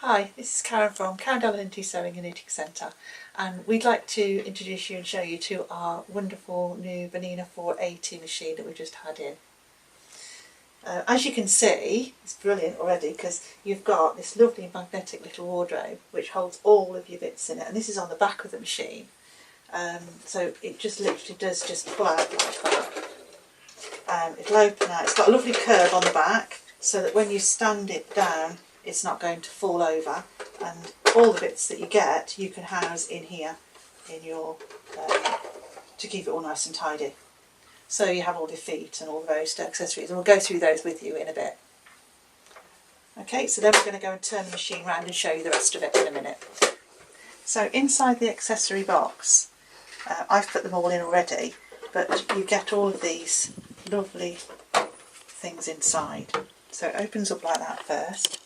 Hi, this is Karen from Karen Delahunty Sewing and Knitting Centre, and we'd like to introduce you and show you to our wonderful new Bernina 480 machine that we just had in. As you can see, it's brilliant already because you've got this lovely magnetic little wardrobe which holds all of your bits in it, and this is on the back of the machine. So it just literally does just pull out like that. It'll open out. It's got a lovely curve on the back so that when you stand it down it's not going to fall over, and all the bits that you get you can house in here in your to keep it all nice and tidy. So you have all your feet and all the various accessories, and we'll go through those with you in a bit. Okay, so then we're going to go and turn the machine around and show you the rest of it in a minute. So inside the accessory box, I've put them all in already, but you get all of these lovely things inside. So it opens up like that first,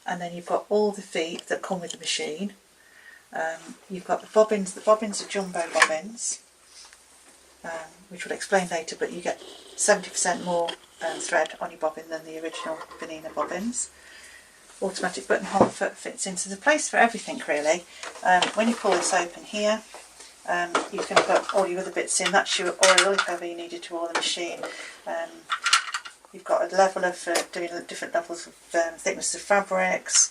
and then you've got all the feet that come with the machine. You've got the bobbins are jumbo bobbins, which we'll explain later, but you get 70% more thread on your bobbin than the original Bernina bobbins. Automatic button holder foot fits into the place for everything really. When you pull this open here, you can put all your other bits in. That's your oil if ever you needed to oil the machine. You've got a leveller for doing different levels of thickness of fabrics,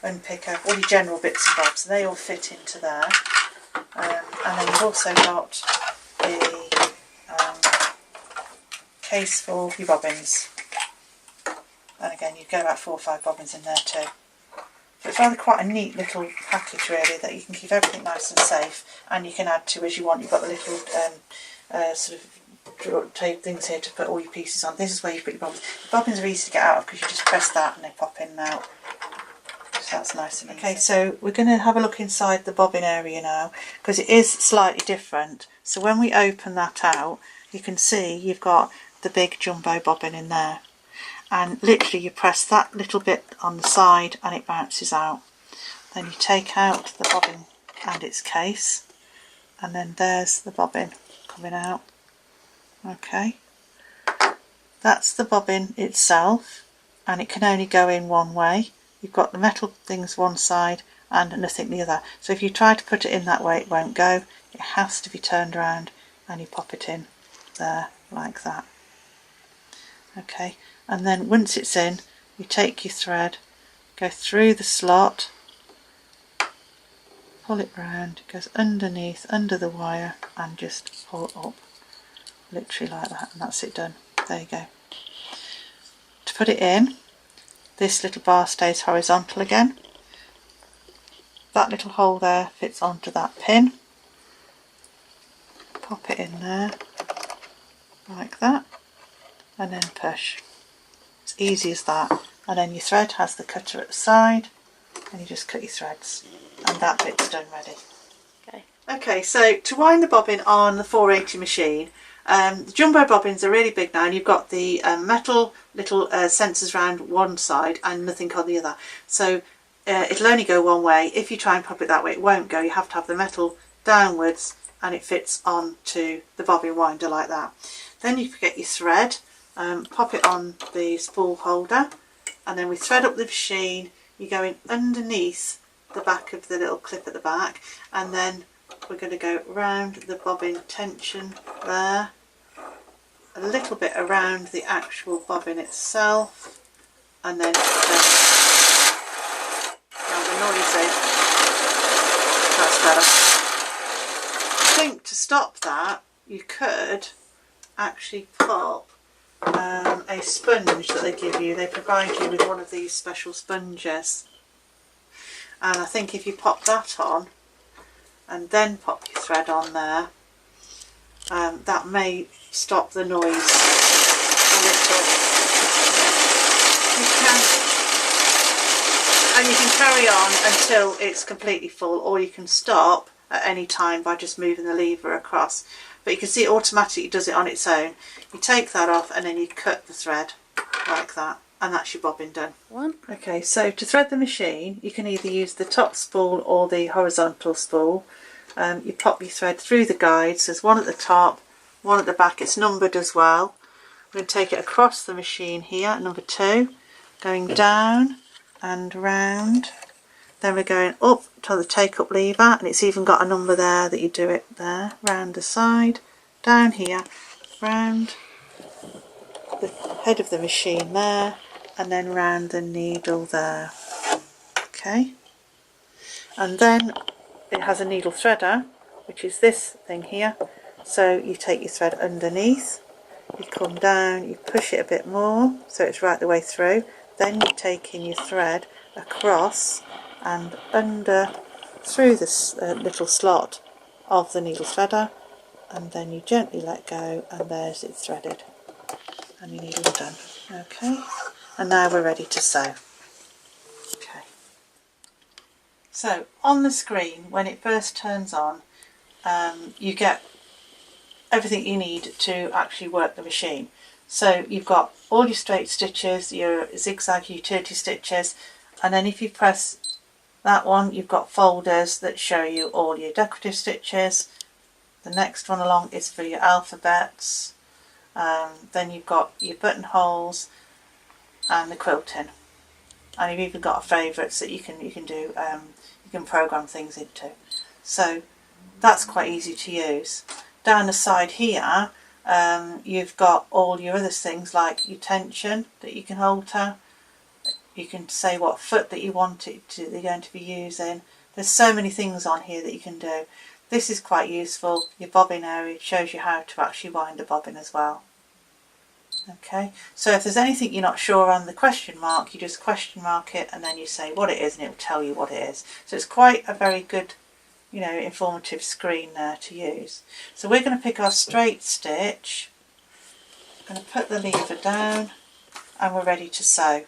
unpicker, all your general bits and bobs, they all fit into there. And then you've also got the case for your bobbins. And again, you'd go about 4 or 5 bobbins in there too. So it's rather quite a neat little package really, that you can keep everything nice and safe, and you can add to as you want. You've got the little sort of tape things here to put all your pieces on. This is where you put your bobbins. The bobbins are easy to get out of because you just press that and they pop in and out. So that's nice and easy. Okay, so we're going to have a look inside the bobbin area now because it is slightly different. So when we open that out, you can see you've got the big jumbo bobbin in there. And literally you press that little bit on the side and it bounces out. Then you take out the bobbin and its case, and then there's the bobbin coming out. Okay, that's the bobbin itself, and it can only go in one way. You've got the metal things one side and nothing the other. So if you try to put it in that way it won't go. It has to be turned around and you pop it in there like that. Okay, and then once it's in, you take your thread, go through the slot, pull it round, it goes underneath, under the wire, and just pull it up, literally like that, and that's it done. There you go. To put it in, this little bar stays horizontal again. That little hole there fits onto that pin. Pop it in there, like that, and then push. It's easy as that. And then your thread has the cutter at the side, and you just cut your threads, and that bit's done ready. Okay, so to wind the bobbin on the 480 machine, the jumbo bobbins are really big now, and you've got the metal little sensors around one side and nothing on the other. So it'll only go one way. If you try and pop it that way, it won't go. You have to have the metal downwards, and it fits onto the bobbin winder like that. Then you get your thread, pop it on the spool holder, and then we thread up the machine. You go in underneath the back of the little clip at the back, and then we're going to go round the bobbin tension there, a little bit around the actual bobbin itself, and then now the noise in. That's better. I think to stop that you could actually pop a sponge that they give you. They provide you with one of these special sponges, and I think if you pop that on and then pop your thread on there, that may stop the noise a little. And you can carry on until it's completely full, or you can stop at any time by just moving the lever across. But you can see it automatically does it on its own. You take that off and then you cut the thread like that, and that's your bobbin done. Okay, so to thread the machine you can either use the top spool or the horizontal spool. You pop your thread through the guides. There's one at the top, one at the back. It's numbered as well. I'm going to take it across the machine here, number 2, going down and round. Then we're going up to the take up lever, and it's even got a number there that you do it there, round the side, down here, round the head of the machine there, and then round the needle there. Okay, and then it has a needle threader, which is this thing here. So you take your thread underneath, you come down, you push it a bit more so it's right the way through, then you take in your thread across and under through this little slot of the needle threader, and then you gently let go, and there's it threaded and your needle done. Okay, and now we're ready to sew. Okay, so on the screen when it first turns on, you get everything you need to actually work the machine. So you've got all your straight stitches, your zigzag utility stitches, and then if you press that one, you've got folders that show you all your decorative stitches. The next one along is for your alphabets. Then you've got your buttonholes and the quilting, and you've even got favourites that you can do. You can program things into. So that's quite easy to use. Down the side here, you've got all your other things like your tension that you can alter. You can say what foot that you want it to, you're going to be using. There's so many things on here that you can do. This is quite useful. Your bobbin area shows you how to actually wind a bobbin as well. Okay, so if there's anything you're not sure on the question mark, you just question mark it and then you say what it is and it will tell you what it is. So it's quite a very good, informative screen there to use. So we're going to pick our straight stitch, I'm going to put the lever down, and we're ready to sew.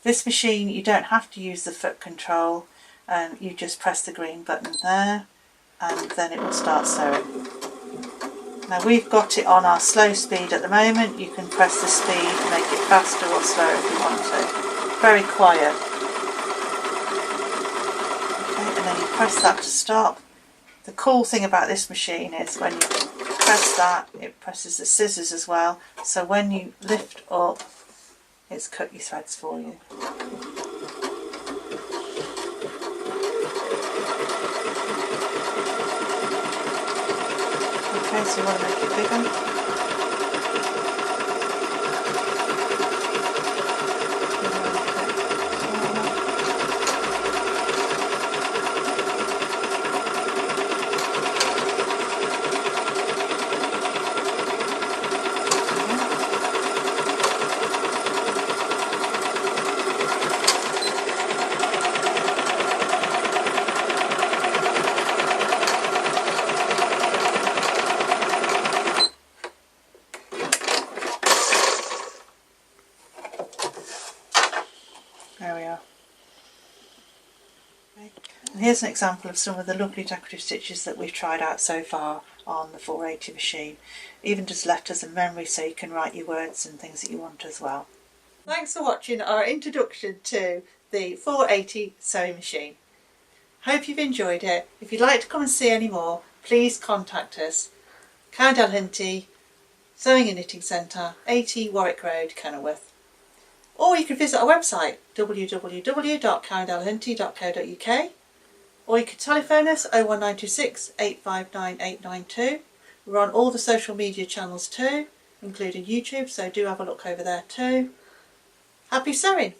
This machine, you don't have to use the foot control, you just press the green button there and then it will start sewing. Now we've got it on our slow speed at the moment. You can press the speed, make it faster or slower if you want to. Very quiet. Okay, and then you press that to stop. The cool thing about this machine is when you press that, it presses the scissors as well. So when you lift up, it's cut your threads for you. Okay, so you want to make it bigger. There we are. And here's an example of some of the lovely decorative stitches that we've tried out so far on the 480 machine. Even just letters and memories so you can write your words and things that you want as well. Thanks for watching our introduction to the 480 sewing machine. Hope you've enjoyed it. If you'd like to come and see any more, please contact us. Karen Delahunty, Sewing and Knitting Centre, 80 Warwick Road, Kenilworth. Or you can visit our website www.karendelahunty.co.uk, or you can telephone us 01926 859 892. We're on all the social media channels too, including YouTube, so do have a look over there too. Happy sewing!